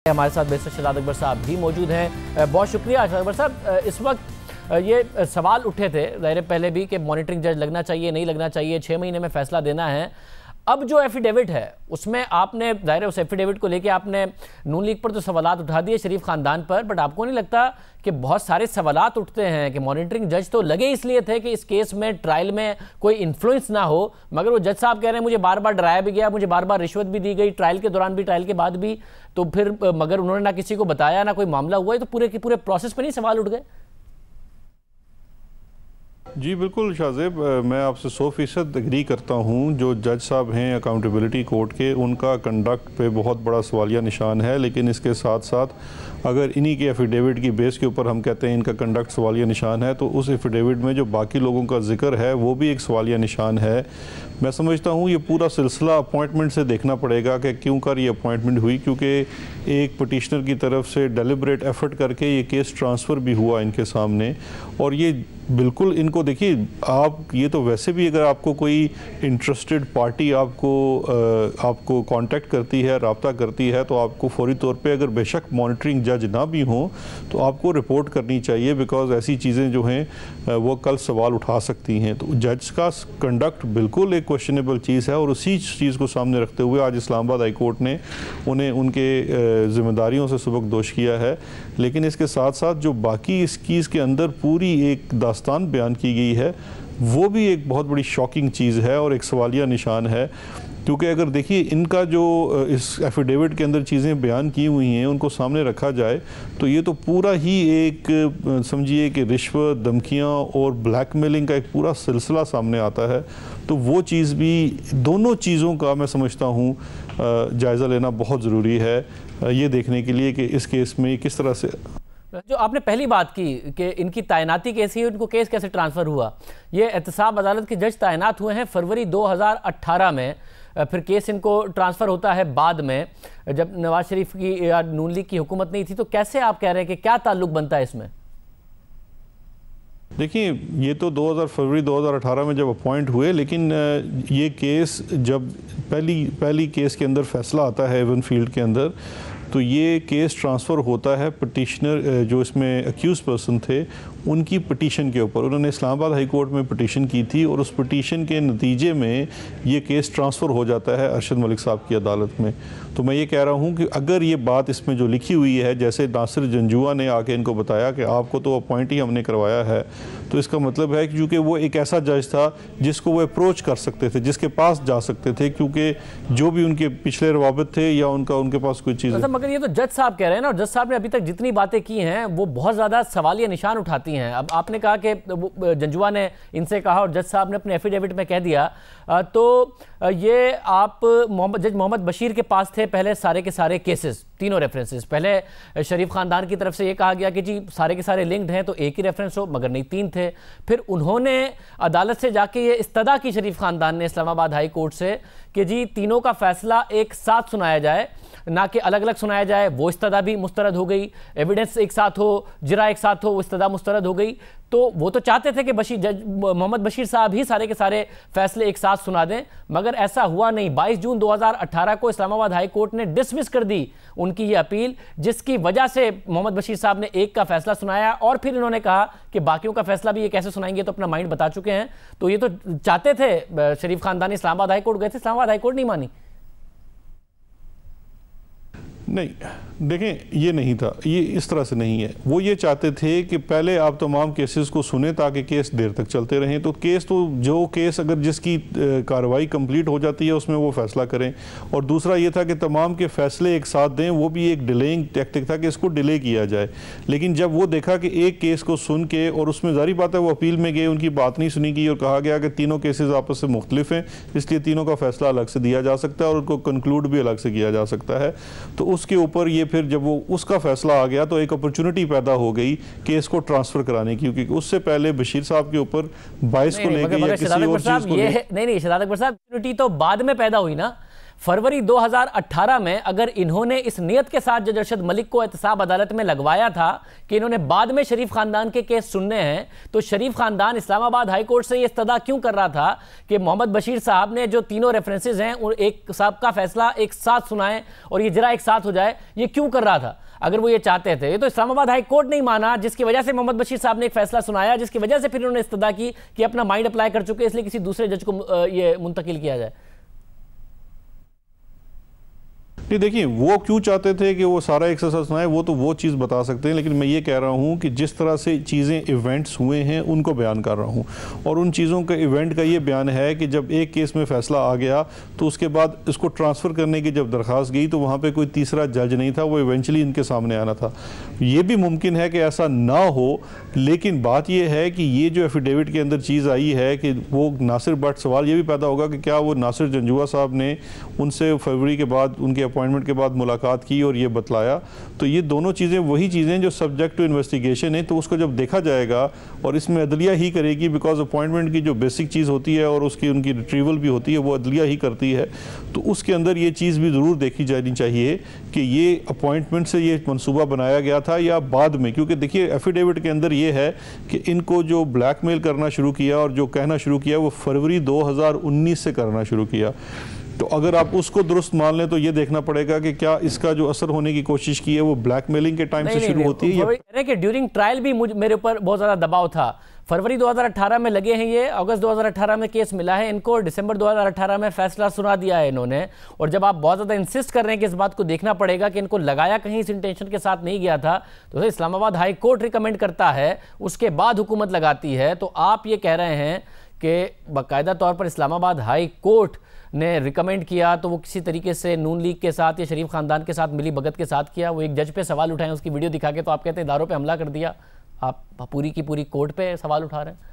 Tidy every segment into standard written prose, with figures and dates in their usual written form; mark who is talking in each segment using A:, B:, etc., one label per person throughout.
A: हमारे साथ बैरिस्टर शहजाद अकबर साहब भी मौजूद हैं। बहुत शुक्रिया शहजाद अकबर साहब। इस वक्त ये सवाल उठे थे ज़ाहिर पहले भी कि मॉनिटरिंग जज लगना चाहिए नहीं लगना चाहिए, 6 महीने में फैसला देना है। अब जो एफिडेविट है उसमें आपने ज़ाहिर उस एफिडेविट को लेके आपने नून लीग पर तो सवालात उठा दिए, शरीफ खानदान पर, बट आपको नहीं लगता कि बहुत सारे सवालात उठते हैं कि मॉनिटरिंग जज तो लगे इसलिए थे कि इस केस में ट्रायल में कोई इन्फ्लुएंस ना हो, मगर वो जज साहब कह रहे हैं मुझे बार बार डराया भी गया, मुझे बार बार रिश्वत भी दी गई, ट्रायल के दौरान भी ट्रायल के बाद भी, तो फिर मगर उन्होंने ना किसी को बताया ना कोई मामला हुआ है, तो पूरे के पूरे प्रोसेस पर नहीं सवाल उठ गए?
B: जी बिल्कुल शाहजेब, मैं आपसे 100% एग्री करता हूँ। जो जज साहब हैं अकाउंटेबिलिटी कोर्ट के, उनका कंडक्ट पे बहुत बड़ा सवालिया निशान है, लेकिन इसके साथ साथ अगर इन्हीं के एफिडेविट की बेस के ऊपर हम कहते हैं इनका कंडक्ट सवालिया निशान है, तो उस एफिडेविट में जो बाकी लोगों का जिक्र है वो भी एक सवालिया निशान है। मैं समझता हूँ ये पूरा सिलसिला अपॉइंटमेंट से देखना पड़ेगा कि क्यों कर ये अपॉइंटमेंट हुई, क्योंकि एक पटिशनर की तरफ से डेलिब्रेट एफर्ट करके ये केस ट्रांसफ़र भी हुआ इनके सामने। और ये बिल्कुल इनको देखिए, आप ये तो वैसे भी अगर आपको कोई इंटरेस्टेड पार्टी आपको कांटेक्ट करती है, रब्ता करती है, तो आपको फौरी तौर पे अगर बेशक मॉनिटरिंग जज ना भी हों तो आपको रिपोर्ट करनी चाहिए, बिकॉज ऐसी चीज़ें जो हैं वो कल सवाल उठा सकती हैं। तो जज का कंडक्ट बिल्कुल एक क्वेश्चनेबल चीज़ है, और उसी चीज़ को सामने रखते हुए आज इस्लामाबाद हाई कोर्ट ने उन्हें उनके ज़िम्मेदारियों से सबकदोश किया है। लेकिन इसके साथ साथ जो बाकी इस केस के अंदर पूरी एक दास्तान बयान की गई है, वो भी एक बहुत बड़ी शॉकिंग चीज़ है और एक सवालिया निशान है। क्योंकि अगर देखिए इनका जो इस एफिडेविट के अंदर चीज़ें बयान की हुई हैं उनको सामने रखा जाए, तो ये तो पूरा ही एक समझिए कि रिश्वत, धमकियाँ और ब्लैकमेलिंग का एक पूरा सिलसिला सामने आता है। तो वो चीज़ भी, दोनों चीज़ों का मैं समझता हूँ जायज़ा लेना बहुत ज़रूरी है, ये देखने के लिए कि इस केस में किस तरह से।
A: जो आपने पहली बात की कि इनकी तैनाती कैसी है, उनको केस कैसे ट्रांसफ़र हुआ, ये एहतसाब अदालत के जज तैनात हुए हैं फरवरी 2018 में, फिर केस इनको ट्रांसफ़र होता है बाद में जब नवाज शरीफ की या नून लीग की हुकूमत नहीं थी। तो कैसे आप कह रहे हैं कि क्या ताल्लुक बनता है इसमें?
B: देखिए ये तो फरवरी 2018 में जब अपॉइंट हुए, लेकिन ये केस जब पहली केस के अंदर फैसला आता है एवन फील्ड के अंदर, तो ये केस ट्रांसफ़र होता है पटिशनर जो इसमें अक्यूज़ पर्सन थे उनकी पटिशन के ऊपर। उन्होंने इस्लामाबाद हाई कोर्ट में पटिशन की थी और उस पटिशन के नतीजे में ये केस ट्रांसफ़र हो जाता है अरशद मलिक साहब की अदालत में। तो मैं ये कह रहा हूँ कि अगर ये बात इसमें जो लिखी हुई है, जैसे नासिर जंजुआ ने आके इनको बताया कि आपको तो अपॉइंट ही हमने करवाया है, तो इसका मतलब है कि क्योंकि वो एक ऐसा जज था जिसको वो अप्रोच कर सकते थे, जिसके पास जा सकते थे, क्योंकि जो भी उनके पिछले रवाबत थे या उनके पास कोई चीज़।
A: मगर ये तो जज साहब कह रहे हैं ना, और जज साहब ने अभी तक जितनी बातें की हैं वो बहुत ज़्यादा सवालिया निशान उठाती हैं। अब आपने कहा कि जंजुआ ने इनसे कहा और जज साहब ने अपने एफिडेविट में कह दिया, तो ये आप जज मोहम्मद बशीर के पास थे पहले सारे के सारे केसेस, तीनों रेफरेंसेस। पहले शरीफ खानदान की तरफ से ये कहा गया कि जी सारे के सारे लिंक्ड हैं तो एक ही रेफरेंस हो, मगर नहीं 3 थे। फिर उन्होंने अदालत से जाके ये इस्तदा की शरीफ खानदान ने इस्लामाबाद हाई कोर्ट से कि जी तीनों का फैसला एक साथ सुनाया जाए, ना कि अलग अलग सुनाया जाए। वो इस्तदा भी मुस्तरद हो गई, एविडेंस एक साथ हो, जिरा एक साथ हो, वो इस्तदा मुस्तरद हो गई। तो वो तो चाहते थे कि जज मोहम्मद बशीर साहब ही सारे के सारे फैसले एक साथ सुना दें, मगर ऐसा हुआ नहीं। 22 जून 2018 को इस्लामाबाद हाई कोर्ट ने डिसमिस कर दी उनकी ये अपील, जिसकी वजह से मोहम्मद बशीर साहब ने एक का फैसला सुनाया और फिर इन्होंने कहा कि बाकियों का फैसला भी ये कैसे सुनाएंगे, तो अपना माइंड बता चुके हैं। तो ये तो चाहते थे शरीफ खानदानी, इस्लामाबाद हाई कोर्ट गए थे, इस्लामाबाद हाई कोर्ट नहीं मानी।
B: नहीं, देखें ये नहीं था, ये इस तरह से नहीं है। वो ये चाहते थे कि पहले आप तमाम केसेस को सुने ताकि केस देर तक चलते रहें। तो केस तो जो केस अगर जिसकी कार्रवाई कंप्लीट हो जाती है उसमें वो फैसला करें, और दूसरा ये था कि तमाम के फैसले एक साथ दें। वो भी एक डिलेइंग टैक्टिक था कि इसको डिले किया जाए। लेकिन जब वो देखा कि एक केस को सुन के, और उसमें जारी बात है वो अपील में गए, उनकी बात नहीं सुनी गई और कहा गया कि तीनों केसेस आपस से मुख्तलिफ हैं, इसलिए तीनों का फैसला अलग से दिया जा सकता है और उनको कंक्लूड भी अलग से किया जा सकता है। तो उसके ऊपर ये फिर जब वो उसका फैसला आ गया तो एक अपॉर्चुनिटी पैदा हो गई केस को ट्रांसफर कराने की, क्योंकि उससे पहले बशीर साहब के ऊपर 22 को लेकर या किसी और चीज को
A: नहीं, शहजाद अकबर साहब अपॉर्चुनिटी तो बाद में पैदा हुई ना। फरवरी 2018 में अगर इन्होंने इस नियत के साथ जज अरशद मलिक को एहतसाब अदालत में लगवाया था कि इन्होंने बाद में शरीफ खानदान के केस सुनने हैं, तो शरीफ खानदान इस्लामाबाद हाई कोर्ट से ये इस्तदा क्यों कर रहा था कि मोहम्मद बशीर साहब ने जो तीनों रेफरेंसेज हैं और एक साहब का फैसला एक साथ सुनाए और ये जरा एक साथ हो जाए, ये क्यों कर रहा था? अगर वो ये चाहते थे तो इस्लामाबाद हाई कोर्ट नहीं माना, जिसकी वजह से मोहम्मद बशीर साहब ने एक फैसला सुनाया, जिसकी वजह से फिर उन्होंने इस्तदा की कि अपना माइंड अप्लाई कर चुके, इसलिए किसी दूसरे जज को ये मुंतकिल किया जाए।
B: नहीं, देखिए वो क्यों चाहते थे कि वो सारा एक्सरसाइज सुनाए, वो तो वो चीज़ बता सकते हैं, लेकिन मैं ये कह रहा हूँ कि जिस तरह से चीज़ें इवेंट्स हुए हैं उनको बयान कर रहा हूँ। और उन चीज़ों के इवेंट का ये बयान है कि जब एक केस में फ़ैसला आ गया तो उसके बाद इसको ट्रांसफ़र करने की जब दरख्वास्त गई तो वहाँ पर कोई तीसरा जज नहीं था, वो इवेंचुअली इनके सामने आना था। ये भी मुमकिन है कि ऐसा ना हो, लेकिन बात यह है कि ये जो एफिडेविट के अंदर चीज़ आई है कि वो नासिर भट्ट, सवाल ये भी पैदा होगा कि क्या वो नासिर जंजुआ साहब ने उनसे फरवरी के बाद उनके अपॉइंटमेंट के बाद मुलाकात की और ये बतलाया, तो ये दोनों चीज़ें वही चीज़ें जो सब्जेक्ट टू इन्वेस्टिगेशन है, तो उसको जब देखा जाएगा और इसमें अदलिया ही करेगी, बिकॉज अपॉइंटमेंट की जो बेसिक चीज़ होती है और उसकी उनकी रिट्रीवल भी होती है वो अदलिया ही करती है, तो उसके अंदर ये चीज़ भी ज़रूर देखी जानी चाहिए कि ये अपॉइंटमेंट से ये मनसूबा बनाया गया था या बाद में। क्योंकि देखिए एफिडेविट के अंदर ये है कि इनको जो ब्लैकमेल करना शुरू किया और जो कहना शुरू किया वो फरवरी 2019 से करना शुरू किया। तो अगर आप उसको दुरुस्त मान लें तो ये देखना पड़ेगा कि क्या इसका जो असर होने की कोशिश की है वो ब्लैकमेलिंग के टाइम से शुरू होती है या
A: कि ड्यूरिंग ट्रायल भी मेरे ऊपर बहुत ज़्यादा दबाव था। फरवरी 2018 में लगे हैं ये, अगस्त 2018 में केस मिला है इनको, दिसंबर 2018 में फैसला सुना दिया है इन्होंने। और जब आप बहुत ज़्यादा इंसिस्ट कर रहे हैं कि इस बात को देखना पड़ेगा कि इनको लगाया कहीं इस इंटेंशन के साथ नहीं गया था, तो इस्लामाबाद हाई कोर्ट रिकमेंड करता है, उसके बाद हुकूमत लगाती है, तो आप ये कह रहे हैं कि बाकायदा तौर पर इस्लामाबाद हाई कोर्ट ने रिकमेंड किया तो वो किसी तरीके से नून लीग के साथ या शरीफ खानदान के साथ मिली भगत के साथ किया। वो एक जज पे सवाल उठाएं उसकी वीडियो दिखा के, तो आप कहते हैं इदारों पे हमला कर दिया, आप पूरी की पूरी कोर्ट पे सवाल उठा रहे हैं।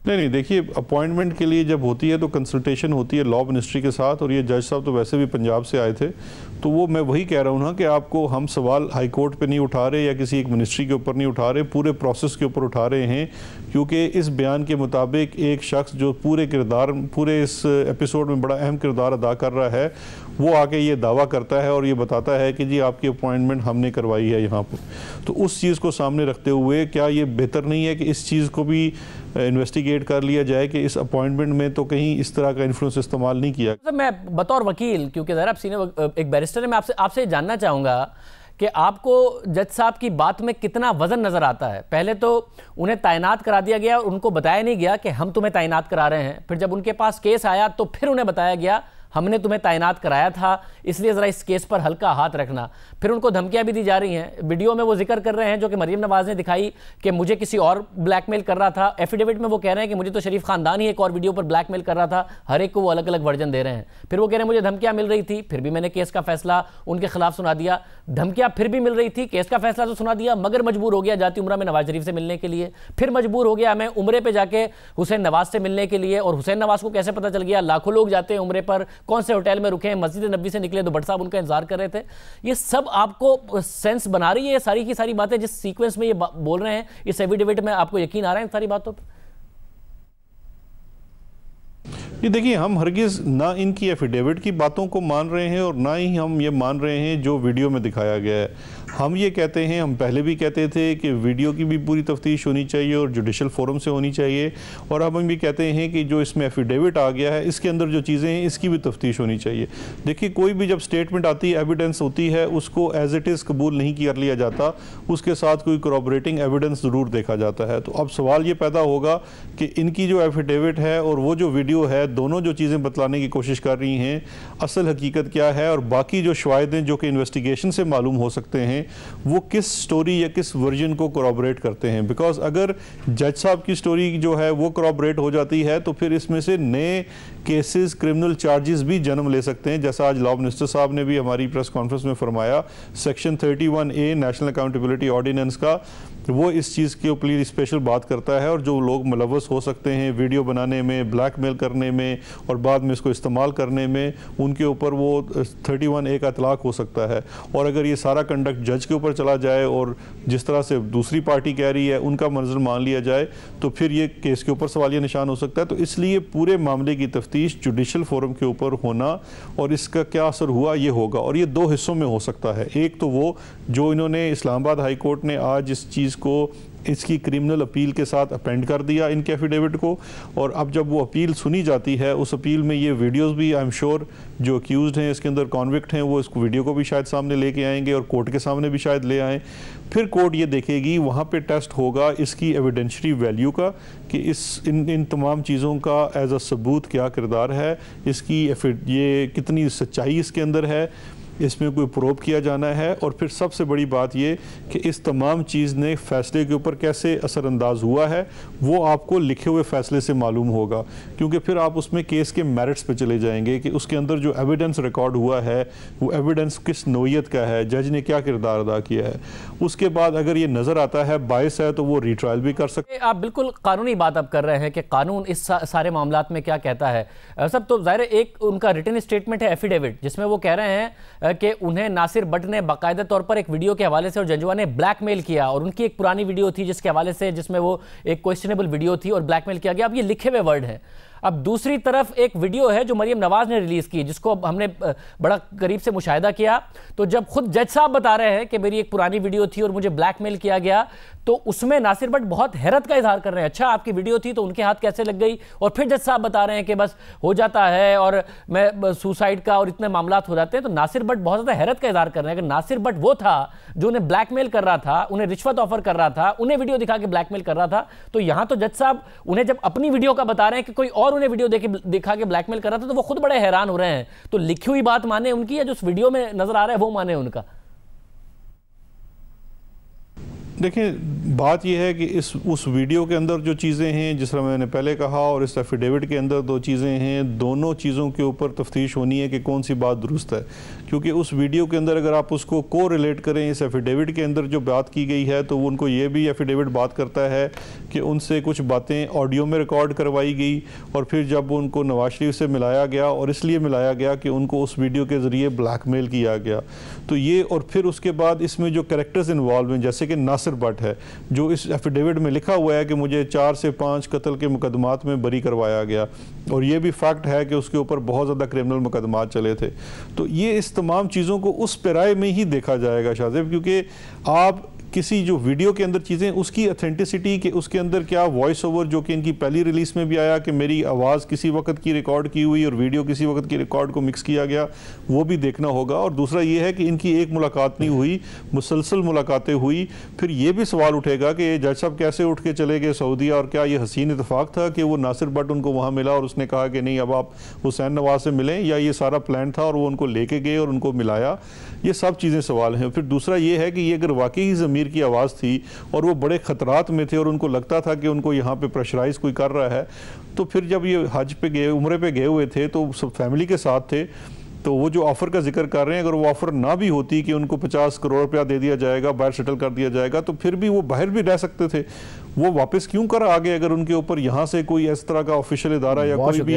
B: नहीं, देखिए अपॉइंटमेंट के लिए जब होती है तो कंसल्टेशन होती है लॉ मिनिस्ट्री के साथ, और ये जज साहब तो वैसे भी पंजाब से आए थे, तो वो मैं वही कह रहा हूँ ना कि आपको हम सवाल हाई कोर्ट पे नहीं उठा रहे या किसी एक मिनिस्ट्री के ऊपर नहीं उठा रहे, पूरे प्रोसेस के ऊपर उठा रहे हैं। क्योंकि इस बयान के मुताबिक एक शख्स जो पूरे इस एपिसोड में बड़ा अहम किरदार अदा कर रहा है, वो आके ये दावा करता है और ये बताता है कि जी आपकी अपॉइंटमेंट हमने करवाई है यहाँ पर। तो उस चीज़ को सामने रखते हुए क्या ये बेहतर नहीं है कि इस चीज़ को भी इन्वेस्टिगेट कर लिया जाए कि इस अपॉइंटमेंट में तो कहीं इस तरह का इन्फ्लुएंस इस्तेमाल नहीं किया?
A: तो मैं बतौर वकील, क्योंकि ज़रा आप सीनियर एक बैरिस्टर है, मैं आपसे जानना चाहूँगा कि आपको जज साहब की बात में कितना वजन नज़र आता है। पहले तो उन्हें तैनात करा दिया गया और उनको बताया नहीं गया कि हम तुम्हें तैनात करा रहे हैं, फिर जब उनके पास केस आया तो फिर उन्हें बताया गया हमने तुम्हें तैनात कराया था, इसलिए ज़रा इस केस पर हल्का हाथ रखना। फिर उनको धमकियां भी दी जा रही हैं, वीडियो में वो जिक्र कर रहे हैं जो कि मरीम नवाज़ ने दिखाई कि मुझे किसी और ब्लैकमेल कर रहा था। एफिडेविट में वो कह रहे हैं कि मुझे तो शरीफ खानदान ही एक और वीडियो पर ब्लैकमेल कर रहा था, हर एक को वो अलग अलग वर्जन दे रहे हैं। फिर वो कह रहे हैं मुझे धमकियां मिल रही थी, फिर भी मैंने केस का फैसला उनके खिलाफ सुना दिया। धमकियां फिर भी मिल रही थी, केस का फैसला तो सुना दिया, मगर मजबूर हो गया जाती उम्रा में नवाज शरीफ से मिलने के लिए, फिर मजबूर हो गया मैं उम्रे पे जाके हुसैन नवाज से मिलने के लिए। और हुसैन नवाज को कैसे पता चल गया? लाखों लोग जाते हैं उम्रे पर, कौन से होटल में रुके, मस्जिद नबी से निकले तो भट्ट साहब उनका इंतजार कर रहे थे। ये सब आपको सेंस बना रही है ये सारी की सारी बातें जिस सीक्वेंस में ये बोल रहे हैं, इस एफिडेविट में आपको यकीन आ रहा है इन सारी बातों पर?
B: ये देखिए हम हरगिज़ ना इनकी एफिडेविट की बातों को मान रहे हैं और ना ही हम ये मान रहे हैं जो वीडियो में दिखाया गया है। हम ये कहते हैं, हम पहले भी कहते थे कि वीडियो की भी पूरी तफ्तीश होनी चाहिए और जुडिशल फोरम से होनी चाहिए, और अब हम भी कहते हैं कि जो इसमें एफिडेविट आ गया है इसके अंदर जो चीज़ें हैं इसकी भी तफ्तीश होनी चाहिए। देखिए कोई भी जब स्टेटमेंट आती है, एविडेंस होती है, उसको एज इट इज़ कबूल नहीं कर लिया जाता, उसके साथ कोई corroborating एविडेंस ज़रूर देखा जाता है। तो अब सवाल ये पैदा होगा कि इनकी जो एफिडेविट है और वो जो वीडियो है, दोनों जो चीज़ें बतलाने की कोशिश कर रही हैं, असल हकीकत क्या है, और बाकी जो शवाहिद हैं जो कि इन्वेस्टिगेशन से मालूम हो सकते हैं वो किस स्टोरी या किस वर्जन को corroborate करते हैं। बिकॉज अगर जज साहब की स्टोरी जो है वो corroborate हो जाती है तो फिर इसमें से नए केसेस, क्रिमिनल चार्जेस भी जन्म ले सकते हैं, जैसा आज लॉ मिनिस्टर साहब ने भी हमारी प्रेस कॉन्फ्रेंस में फरमाया। Section 31A national accountability ordinance का वो इस चीज़ के ऊपर स्पेशल बात करता है, और जो लोग मुलव्वस हो सकते हैं वीडियो बनाने में, ब्लैकमेल करने में और बाद में इसको इस्तेमाल करने में उनके ऊपर वो 31A का इतलाक हो सकता है। और अगर ये सारा कंडक्ट जज के ऊपर चला जाए और जिस तरह से दूसरी पार्टी कह रही है उनका मंजर मान लिया जाए तो फिर ये केस के ऊपर सवालिया निशान हो सकता है। तो इसलिए पूरे मामले की तफ्तीश जुडिशल फोरम के ऊपर होना और इसका क्या असर हुआ ये होगा। और ये दो हिस्सों में हो सकता है। एक तो वो जो इन्होंने इस्लामाबाद हाई कोर्ट ने आज इस चीज़ को इसकी क्रिमिनल अपील के साथ अपेंड कर दिया इनके एफिडेविट को, और अब जब वो अपील सुनी जाती है उस अपील में ये वीडियोस भी आई एम श्योर जो अक्यूज्ड हैं इसके अंदर कॉन्विक्ट हैं वो इस वीडियो को भी शायद सामने लेके आएंगे और कोर्ट के सामने भी शायद ले आएँ। फिर कोर्ट ये देखेगी, वहाँ पे टेस्ट होगा इसकी एविडेंशरी वैल्यू का कि इन तमाम चीज़ों का एज अ सबूत क्या किरदार है, इसकी ये कितनी सच्चाई इसके अंदर है, इसमें कोई प्रोब किया जाना है। और फिर सबसे बड़ी बात ये कि इस तमाम चीज़ ने फैसले के ऊपर कैसे असरअंदाज हुआ है वो आपको लिखे हुए फैसले से मालूम होगा, क्योंकि फिर आप उसमें केस के मेरिट्स पे चले जाएंगे कि उसके अंदर जो एविडेंस रिकॉर्ड हुआ है वो एविडेंस किस नोयत का है, जज ने क्या किरदार अदा किया है। उसके बाद अगर ये नज़र आता है बायस है तो वो रिट्रायल भी कर सकते।
A: आप बिल्कुल कानूनी बात अब कर रहे हैं कि कानून इस सारे मामलात में क्या कहता है। सब तो ज़ाहिर एक उनका रिटन स्टेटमेंट है एफिडेविट जिसमें वो कह रहे हैं कि उन्हें नासिर बट ने बाकायदा तौर पर एक वीडियो के हवाले से और जंजुआ ने ब्लैकमेल किया, और उनकी एक पुरानी वीडियो थी जिसके हवाले से जिसमें वो एक क्वेश्चनेबल वीडियो थी और ब्लैकमेल किया गया। अब ये लिखे हुए वर्ड हैं। अब दूसरी तरफ एक वीडियो है जो मरियम नवाज ने रिलीज की जिसको हमने बड़ा करीब से मुशाहिदा किया, तो जब खुद जज साहब बता रहे हैं कि मेरी एक पुरानी वीडियो थी और मुझे ब्लैकमेल किया गया, तो उसमें नासिर बट बहुत हैरत का इजहार कर रहे हैं। अच्छा आपकी वीडियो थी तो उनके हाथ कैसे लग गई? और फिर जज साहब बता रहे हैं कि बस हो जाता है और मैं सुसाइड का और इतने मामलात हो जाते हैं। तो नासिर बट बहुत ज़्यादा हैरत का इजहार कर रहे हैं कि नासिर बट वो था जो उन्हें ब्लैकमेल कर रहा था, उन्हें रिश्वत ऑफर कर रहा था, उन्हें वीडियो दिखा के ब्लैकमेल कर रहा था। तो यहां तो जज साहब उन्हें जब अपनी वीडियो का बता रहे हैं कि कोई और उन्हें वीडियो दिखा के ब्लैकमेल कर रहा था तो वो खुद बड़े हैरान हो रहे हैं। तो लिखी हुई बात माने उनकी या जो उस वीडियो में नजर आ रहा है वो माने उनका?
B: देखिए बात यह है कि उस वीडियो के अंदर जो चीज़ें हैं जिस तरह मैंने पहले कहा और इस एफिडेविट के अंदर दो चीज़ें हैं, दोनों चीज़ों के ऊपर तफ्तीश होनी है कि कौन सी बात दुरुस्त है। क्योंकि उस वीडियो के अंदर अगर आप उसको को रिलेट करें इस एफिडेविट के अंदर जो बात की गई है तो उनको ये भी एफिडेविट बात करता है कि उनसे कुछ बातें ऑडियो में रिकॉर्ड करवाई गई और फिर जब उनको नवाज शरीफ से मिलाया गया और इसलिए मिलाया गया कि उनको उस वीडियो के ज़रिए ब्लैकमेल किया गया। तो ये और फिर उसके बाद इसमें जो कैरेक्टर्स इन्वॉल्व हैं जैसे कि नासिर बट है जो इस एफिडेविट में लिखा हुआ है कि मुझे 4 से 5 कत्ल के मुकदमात में बरी करवाया गया, और ये भी फैक्ट है कि उसके ऊपर बहुत ज़्यादा क्रिमिनल मुकदमात चले थे। तो ये इस तमाम चीज़ों को उस पैराए में ही देखा जाएगा शाहज़ेब, क्योंकि आप किसी जो वीडियो के अंदर चीज़ें उसकी अथेंटिसिटी के उसके अंदर क्या वॉइस ओवर जो कि इनकी पहली रिलीज़ में भी आया कि मेरी आवाज़ किसी वक्त की रिकॉर्ड की हुई और वीडियो किसी वक्त की रिकॉर्ड को मिक्स किया गया, वो भी देखना होगा। और दूसरा ये है कि इनकी एक मुलाकात नहीं हुई, मुसलसल मुलाकातें हुई। फिर ये भी सवाल उठेगा कि ये जज साहब कैसे उठ के चले गए सऊदीया, और क्या ये हसीन इतफाक़ था कि वो नासिर बट उनको वहाँ मिला और उसने कहा कि नहीं अब आप हुसैन नवाज से मिलें, या ये सारा प्लान था और वो उनको लेके गए और उनको मिलाया? ये सब चीज़ें सवाल हैं। फिर दूसरा ये है कि ये अगर वाकई ही ज़मीर की आवाज़ थी और वो बड़े ख़तरात में थे और उनको लगता था कि उनको यहाँ पे प्रेशराइज कोई कर रहा है, तो फिर जब ये हज पे गए उम्रे पे गए हुए थे तो सब फैमिली के साथ थे, तो वो जो ऑफ़र का जिक्र कर रहे हैं अगर वो ऑफ़र ना भी होती कि उनको 50 करोड़ रुपया दे दिया जाएगा, बाहर सेटल कर दिया जाएगा, तो फिर भी वो बाहर भी रह सकते थे। वो वापस क्यों कर आगे अगर उनके ऊपर यहाँ से कोई इस तरह का ऑफिशियल इदारा या कोई भी